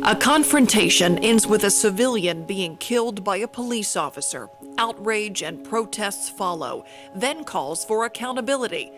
A confrontation ends with a civilian being killed by a police officer. Outrage and protests follow, then calls for accountability.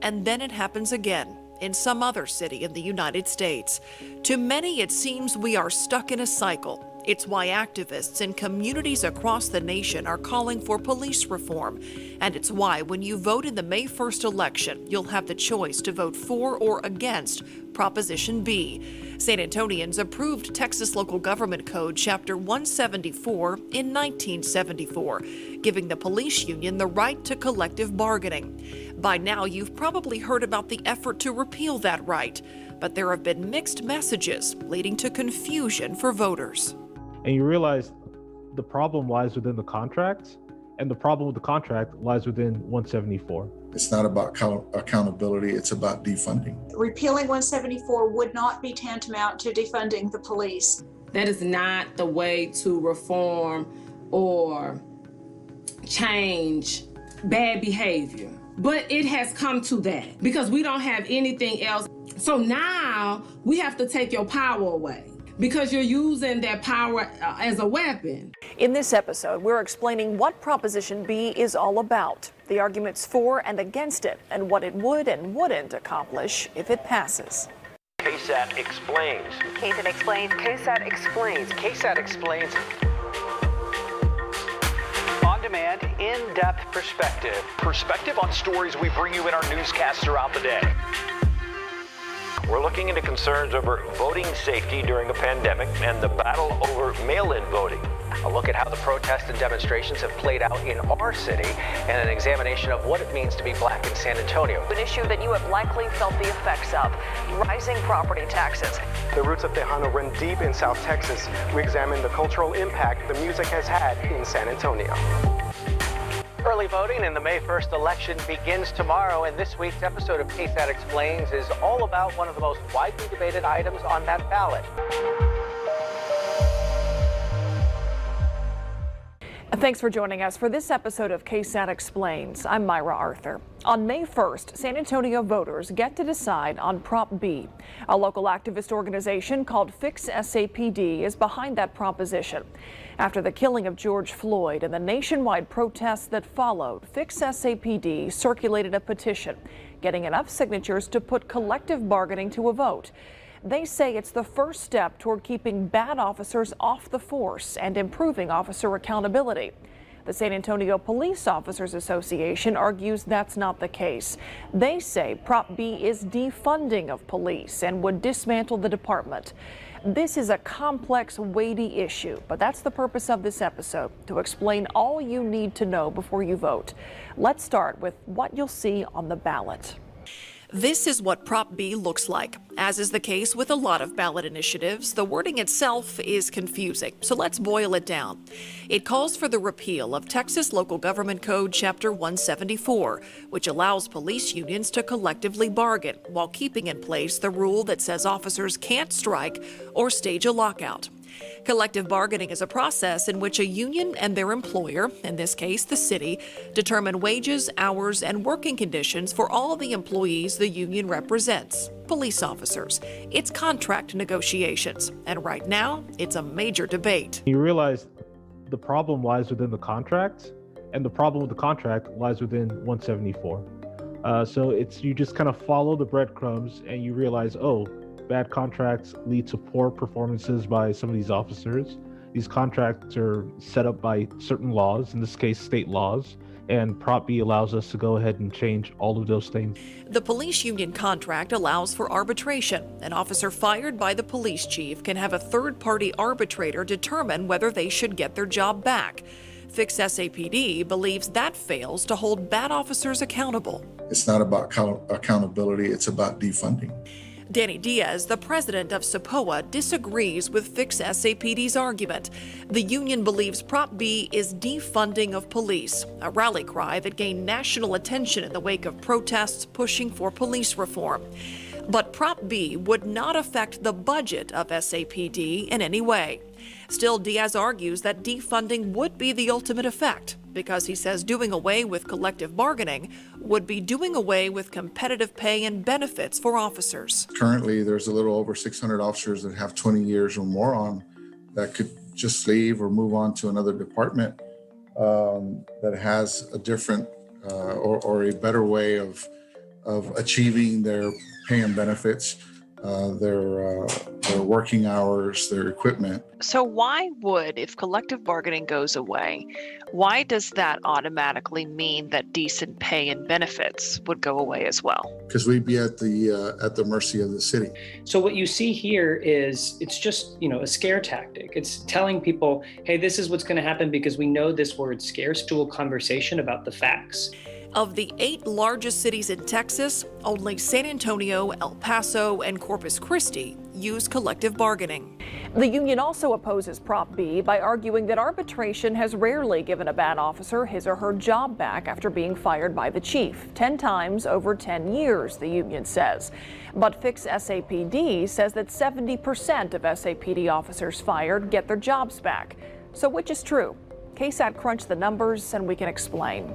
And then it happens again in some other city in the United States. To many, it seems we are stuck in a cycle. It's why activists in communities across the nation are calling for police reform. And it's why when you vote in the May 1st election, you'll have the choice to vote for or against Proposition B. San Antonians approved Texas Local Government Code Chapter 174 in 1974, giving the police union the right to collective bargaining. By now, you've probably heard about the effort to repeal that right, but there have been mixed messages leading to confusion for voters. And you realize the problem lies within the contract, and the problem with the contract lies within 174. It's not about accountability, it's about defunding. Repealing 174 would not be tantamount to defunding the police. That is not the way to reform or change bad behavior. But it has come to that because we don't have anything else. So now we have to take your power away, because you're using that power as a weapon. In this episode, we're explaining what Proposition B is all about, the arguments for and against it, and what it would and wouldn't accomplish if it passes. KSAT explains. KSAT explains. KSAT explains. KSAT explains. On-demand, in-depth perspective. Perspective on stories we bring you in our newscasts throughout the day. We're looking into concerns over voting safety during a pandemic and the battle over mail-in voting. A look at how the protests and demonstrations have played out in our city, and an examination of what it means to be black in San Antonio. An issue that you have likely felt the effects of, rising property taxes. The roots of Tejano run deep in South Texas. We examine the cultural impact the music has had in San Antonio. Early voting in the May 1st election begins tomorrow, and this week's episode of KSAT Explains is all about one of the most widely debated items on that ballot. Thanks for joining us for this episode of KSAT Explains. I'm Myra Arthur. On May 1st, San Antonio voters get to decide on Prop B. A local activist organization called Fix SAPD is behind that proposition. After the killing of George Floyd and the nationwide protests that followed, Fix SAPD circulated a petition, getting enough signatures to put collective bargaining to a vote. They say it's the first step toward keeping bad officers off the force and improving officer accountability. The San Antonio Police Officers Association argues that's not the case. They say Prop B is defunding of police and would dismantle the department. This is a complex, weighty issue, but that's the purpose of this episode, to explain all you need to know before you vote. Let's start with what you'll see on the ballot. This is what Prop B looks like. As is the case with a lot of ballot initiatives, the wording itself is confusing, so let's boil it down. It calls for the repeal of Texas Local Government Code Chapter 174, which allows police unions to collectively bargain while keeping in place the rule that says officers can't strike or stage a lockout. Collective bargaining is a process in which a union and their employer, in this case the city, determine wages, hours, and working conditions for all the employees the union represents, police officers. It's contract negotiations, and right now, it's a major debate. You realize the problem lies within the contract, and the problem with the contract lies within 174. So you just kind of follow the breadcrumbs and you realize, oh, bad contracts lead to poor performances by some of these officers. These contracts are set up by certain laws, in this case, state laws, and Prop B allows us to go ahead and change all of those things. The police union contract allows for arbitration. An officer fired by the police chief can have a third-party arbitrator determine whether they should get their job back. Fix SAPD believes that fails to hold bad officers accountable. It's not about accountability, it's about defunding. Danny Diaz, the president of SAPOA, disagrees with Fix SAPD's argument. The union believes Prop B is defunding of police, a rally cry that gained national attention in the wake of protests pushing for police reform. But Prop B would not affect the budget of SAPD in any way. Still, Diaz argues that defunding would be the ultimate effect because he says doing away with collective bargaining would be doing away with competitive pay and benefits for officers. Currently, there's a little over 600 officers that have 20 years or more on that could just leave or move on to another department that has a different or a better way of achieving their pay and benefits, their working hours, their equipment. So why would, if collective bargaining goes away, why does that automatically mean that decent pay and benefits would go away as well? Because we'd be at the mercy of the city. So what you see here is it's just, a scare tactic. It's telling people, hey, this is what's going to happen because we know this word scares to a conversation about the facts. Of the 8 largest cities in Texas, only San Antonio, El Paso, and Corpus Christi use collective bargaining. The union also opposes Prop B by arguing that arbitration has rarely given a bad officer his or her job back after being fired by the chief, 10 times over 10 years, the union says. But Fix SAPD says that 70% of SAPD officers fired get their jobs back. So which is true? KSAT crunched the numbers and we can explain.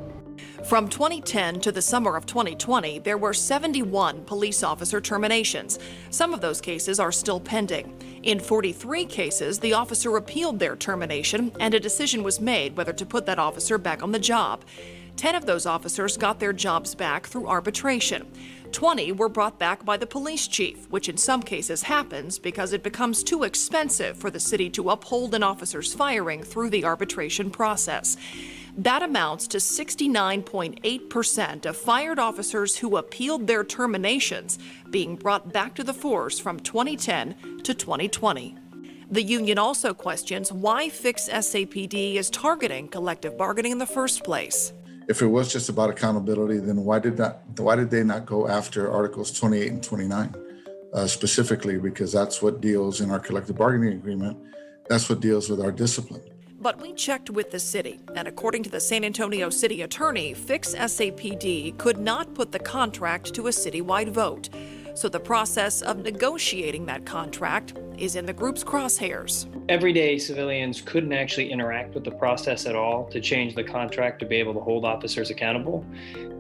From 2010 to the summer of 2020, there were 71 police officer terminations. Some of those cases are still pending. In 43 cases, the officer appealed their termination and a decision was made whether to put that officer back on the job. 10 of those officers got their jobs back through arbitration. 20 were brought back by the police chief, which in some cases happens because it becomes too expensive for the city to uphold an officer's firing through the arbitration process. That amounts to 69.8% of fired officers who appealed their terminations being brought back to the force from 2010 to 2020. The union also questions why Fix SAPD is targeting collective bargaining in the first place. If it was just about accountability, then why did they not go after Articles 28 and 29 specifically? Because that's what deals in our collective bargaining agreement. That's what deals with our discipline. But we checked with the city, and according to the San Antonio city attorney, Fix SAPD could not put the contract to a citywide vote. So the process of negotiating that contract is in the group's crosshairs. Everyday civilians couldn't actually interact with the process at all to change the contract to be able to hold officers accountable.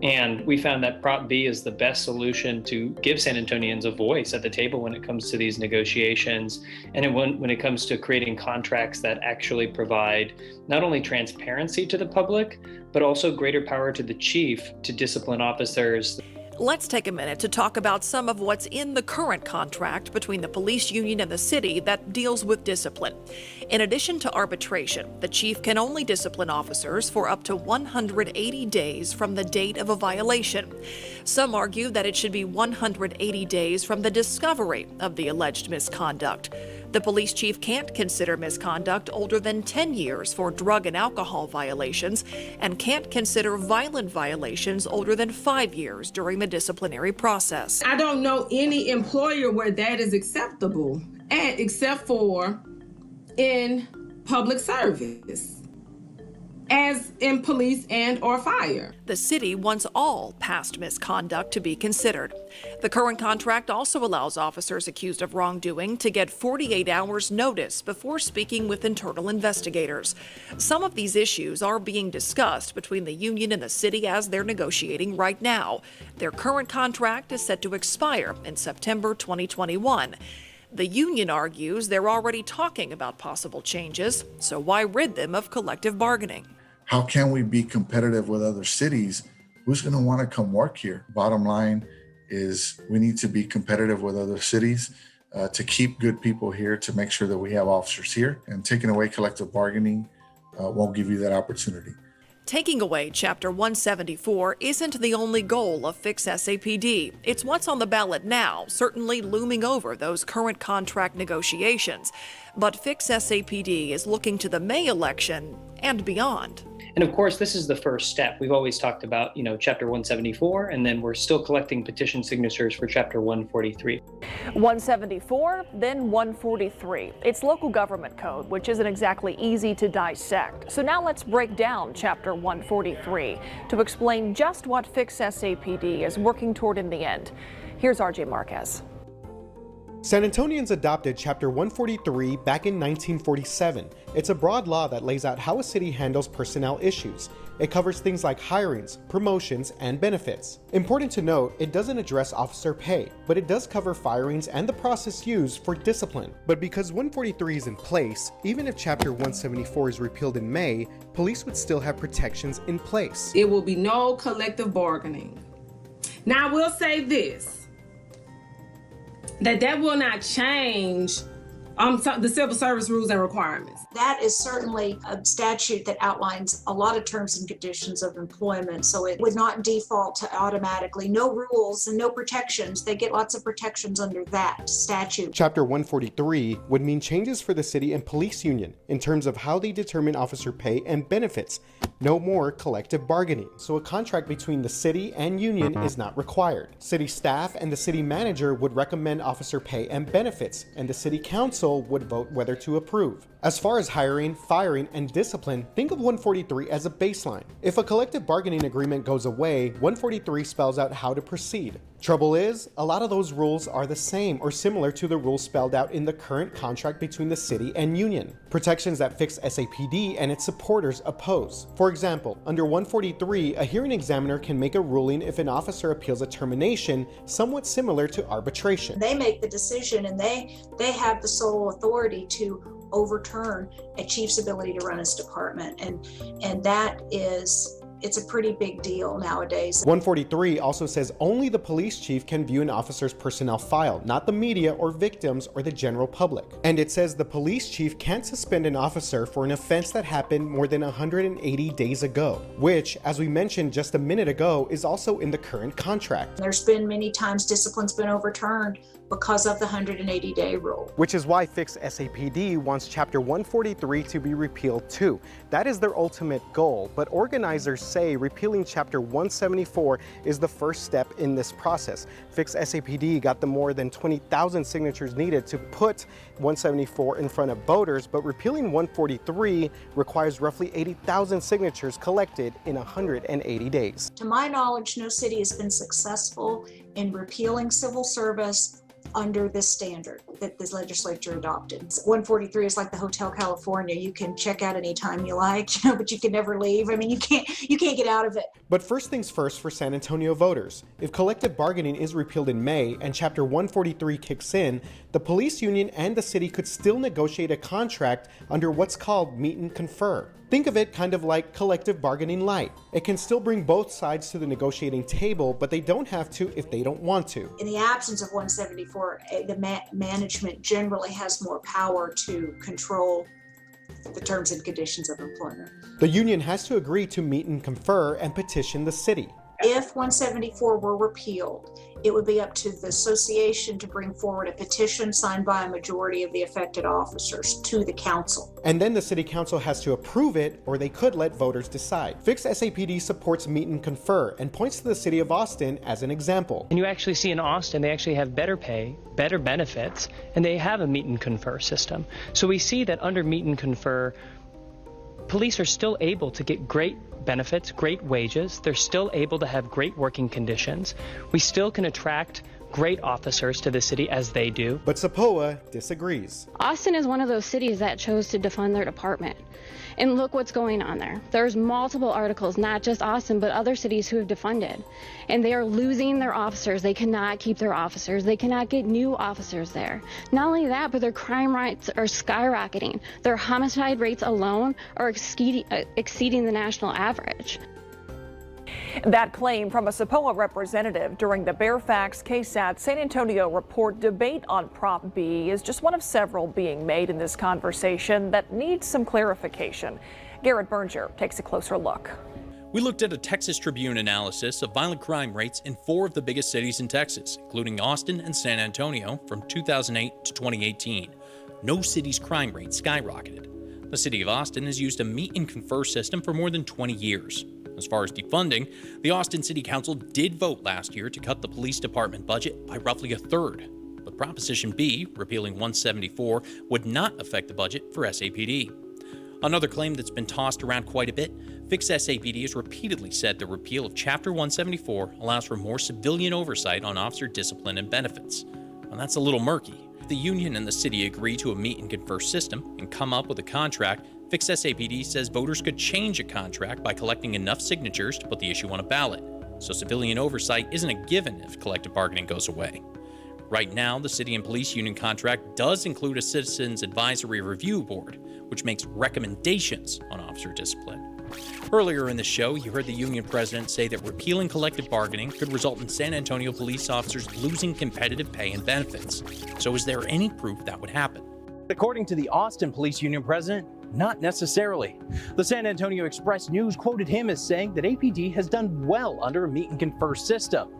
And we found that Prop B is the best solution to give San Antonians a voice at the table when it comes to these negotiations. And when it comes to creating contracts that actually provide not only transparency to the public, but also greater power to the chief to discipline officers. Let's take a minute to talk about some of what's in the current contract between the police union and the city that deals with discipline. In addition to arbitration, the chief can only discipline officers for up to 180 days from the date of a violation. Some argue that it should be 180 days from the discovery of the alleged misconduct. The police chief can't consider misconduct older than 10 years for drug and alcohol violations and can't consider violent violations older than 5 years during the disciplinary process. I don't know any employer where that is acceptable, except for in public service, as in police and or fire. The city wants all past misconduct to be considered. The current contract also allows officers accused of wrongdoing to get 48 hours notice before speaking with internal investigators. Some of these issues are being discussed between the union and the city as they're negotiating right now. Their current contract is set to expire in September 2021. The union argues they're already talking about possible changes, so why rid them of collective bargaining? How can we be competitive with other cities? Who's going to want to come work here? Bottom line is we need to be competitive with other cities to keep good people here, to make sure that we have officers here. And taking away collective bargaining won't give you that opportunity. Taking away Chapter 174 isn't the only goal of Fix SAPD. It's what's on the ballot now, certainly looming over those current contract negotiations. But Fix SAPD is looking to the May election and beyond. And of course, this is the first step. We've always talked about, Chapter 174, and then we're still collecting petition signatures for Chapter 143. 174, then 143. It's local government code, which isn't exactly easy to dissect. So now let's break down Chapter 143 to explain just what Fix SAPD is working toward in the end. Here's RJ Marquez. San Antonians adopted Chapter 143 back in 1947. It's a broad law that lays out how a city handles personnel issues. It covers things like hirings, promotions, and benefits. Important to note, it doesn't address officer pay, but it does cover firings and the process used for discipline. But because 143 is in place, even if Chapter 174 is repealed in May, police would still have protections in place. It will be no collective bargaining. Now, I will say this, that will not change the civil service rules and requirements. That is certainly a statute that outlines a lot of terms and conditions of employment, so it would not default to automatically no rules and no protections. They get lots of protections under that statute. Chapter 143 would mean changes for the city and police union in terms of how they determine officer pay and benefits. No more collective bargaining, so a contract between the city and union is not required. City staff and the city manager would recommend officer pay and benefits, and the city council would vote whether to approve. As far as hiring, firing, and discipline, think of 143 as a baseline. If a collective bargaining agreement goes away, 143 spells out how to proceed. Trouble is, a lot of those rules are the same or similar to the rules spelled out in the current contract between the city and union. Protections that fix SAPD and its supporters oppose. For example, under 143, a hearing examiner can make a ruling if an officer appeals a termination, somewhat similar to arbitration. They make the decision, and they have the sole authority to overturn a chief's ability to run his department, and that is, it's a pretty big deal nowadays. 143 also says only the police chief can view an officer's personnel file, not the media or victims or the general public. And it says the police chief can't suspend an officer for an offense that happened more than 180 days ago, which, as we mentioned just a minute ago, is also in the current contract. There's been many times discipline's been overturned because of the 180-day rule. Which is why Fix SAPD wants Chapter 143 to be repealed too. That is their ultimate goal, but organizers say repealing Chapter 174 is the first step in this process. Fix SAPD got the more than 20,000 signatures needed to put 174 in front of voters, but repealing 143 requires roughly 80,000 signatures collected in 180 days. To my knowledge, no city has been successful in repealing civil service under this standard that this legislature adopted. 143 is like the Hotel California. You can check out anytime you like, but you can never leave. I mean, you can't get out of it. But first things first for San Antonio voters. If collective bargaining is repealed in May and Chapter 143 kicks in, the police union and the city could still negotiate a contract under what's called meet and confer. Think of it kind of like collective bargaining light. It can still bring both sides to the negotiating table, but they don't have to if they don't want to. In the absence of 174, the management generally has more power to control the terms and conditions of employment. The union has to agree to meet and confer and petition the city. If 174 were repealed, it would be up to the association to bring forward a petition signed by a majority of the affected officers to the council. And then the city council has to approve it, or they could let voters decide. Fix SAPD supports meet and confer and points to the city of Austin as an example. And you actually see in Austin, they actually have better pay, better benefits, and they have a meet and confer system. So we see that under meet and confer, police are still able to get great benefits, great wages. They're still able to have great working conditions. We still can attract great officers to the city as they do. But SAPOA disagrees. Austin is one of those cities that chose to defund their department. And look what's going on there. There's multiple articles, not just Austin, but other cities who have defunded. And they are losing their officers. They cannot keep their officers. They cannot get new officers there. Not only that, but their crime rates are skyrocketing. Their homicide rates alone are exceeding the national average. That claim from a SAPOA representative during the Fairfax KSAT San Antonio report debate on Prop B is just one of several being made in this conversation that needs some clarification. Garrett Berger takes a closer look. We looked at a Texas Tribune analysis of violent crime rates in 4 of the biggest cities in Texas, including Austin and San Antonio, from 2008 to 2018. No city's crime rate skyrocketed. The city of Austin has used a meet and confer system for more than 20 years. As far as defunding, the Austin City Council did vote last year to cut the police department budget by roughly a third. But Proposition B, repealing 174, would not affect the budget for SAPD. Another claim that's been tossed around quite a bit, Fix SAPD has repeatedly said the repeal of Chapter 174 allows for more civilian oversight on officer discipline and benefits. Well, that's a little murky. If the union and the city agree to a meet and confer system and come up with a contract, Fix SAPD says voters could change a contract by collecting enough signatures to put the issue on a ballot. So civilian oversight isn't a given if collective bargaining goes away. Right now, the city and police union contract does include a Citizens Advisory Review Board, which makes recommendations on officer discipline. Earlier in the show, you heard the union president say that repealing collective bargaining could result in San Antonio police officers losing competitive pay and benefits. So is there any proof that would happen? According to the Austin Police Union president, not necessarily. The San Antonio Express News quoted him as saying that APD has done well under a meet and confer system.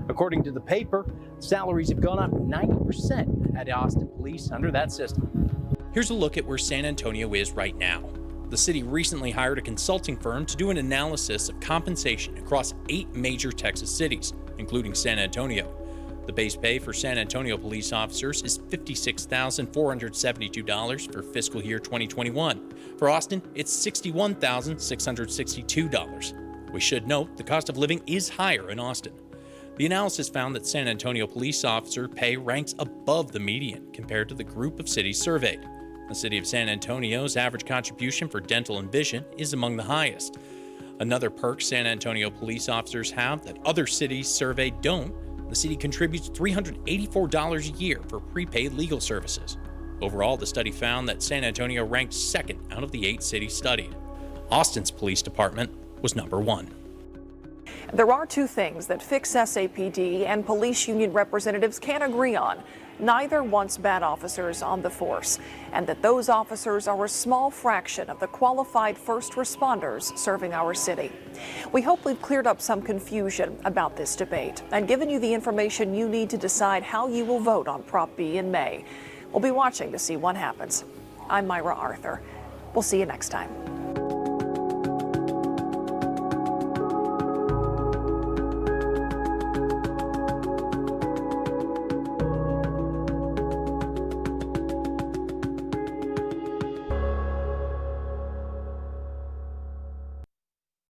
According to the paper, salaries have gone up 90% at Austin Police under that system. Here's a look at where San Antonio is right now. The city recently hired a consulting firm to do an analysis of compensation across 8 major Texas cities, including San Antonio. The base pay for San Antonio police officers is $56,472 for fiscal year 2021. For Austin, it's $61,662. We should note the cost of living is higher in Austin. The analysis found that San Antonio police officer pay ranks above the median compared to the group of cities surveyed. The city of San Antonio's average contribution for dental and vision is among the highest. Another perk San Antonio police officers have that other cities surveyed don't, the city contributes $384 a year for prepaid legal services. Overall, the study found that San Antonio ranked second out of the 8 cities studied. Austin's police department was number 1. There are 2 things that Fix SAPD and police union representatives can't agree on. Neither wants bad officers on the force, and that those officers are a small fraction of the qualified first responders serving our city. We hope we've cleared up some confusion about this debate and given you the information you need to decide how you will vote on Prop B in May. We'll be watching to see what happens. I'm Myra Arthur. We'll see you next time.